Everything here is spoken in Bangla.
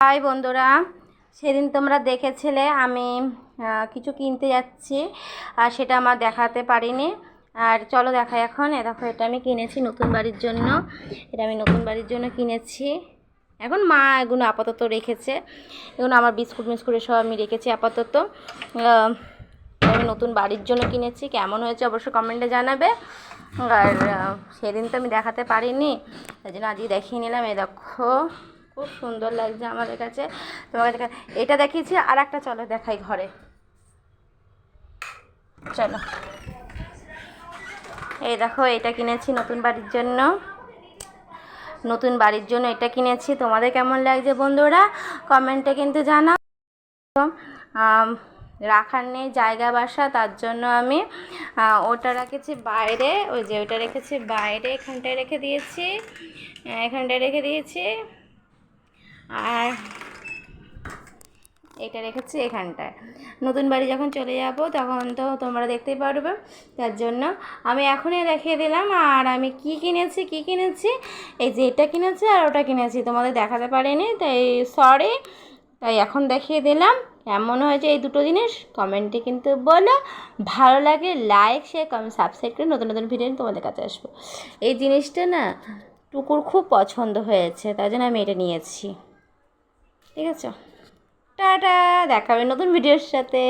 হাই বন্ধুরা, সেদিন তোমরা দেখেছিলে আমি কিছু কিনতে যাচ্ছি আর সেটা আমার দেখাতে পারিনি। আর চলো দেখাই এখন। দেখো, এটা আমি কিনেছি নতুন বাড়ির জন্য। এটা আমি নতুন বাড়ির জন্য কিনেছি। এখন মা এগুলো আপাতত রেখেছে। এগুলো আমার বিস্কুট মিস্কুট সব আমি রেখেছি আপাতত। আমি নতুন বাড়ির জন্য কিনেছি। কেমন হয়েছে অবশ্যই কমেন্টে জানাবে। আর সেদিন তো আমি দেখাতে পারিনি, তাই জন্য আজকে দেখিয়ে নিলাম। এই দেখো, খুব সুন্দর লাগছে আমাদের কাছে। তোমার কাছে এটা দেখিয়েছি, আর একটা চলো দেখাই ঘরে। চলো, এই দেখো, এটা কিনেছি নতুন বাড়ির জন্য। এটা কিনেছি। তোমাদের কেমন লাগছে বন্ধুরা কমেন্টে কিন্তু জানাও। রাখার নেই জায়গা বাসা, তার জন্য আমি ওটা রেখেছি বাইরে। ওই যে ওটা রেখেছি বাইরে, এখানটায় রেখে দিয়েছি। আর এটা রেখেছি এখানটায়। নতুন বাড়ি যখন চলে যাব তখন তো তোমরা দেখতেই পারবে, তার জন্য আমি এখনই দেখিয়ে দিলাম। আর আমি কি কিনেছি, এই যে এটা কিনেছি আর ওটা কিনেছি, তোমাদের দেখাতে পারিনি, তাই সরি। তাই এখন দেখিয়ে দিলাম। কেমন হয়েছে এই দুটো জিনিস কমেন্টে কিন্তু বলো। ভালো লাগে লাইক শেয়ার কমেন্ট সাবস্ক্রাইব করে নতুন নতুন ভিডিও তোমাদের কাছে আসবো। এই জিনিসটা না টুকুর খুব পছন্দ হয়েছে, তাই জন্য আমি এটা নিয়েছি। ঠিক আছে, টাটা, দেখা হবে নতুন ভিডিওর সাথে।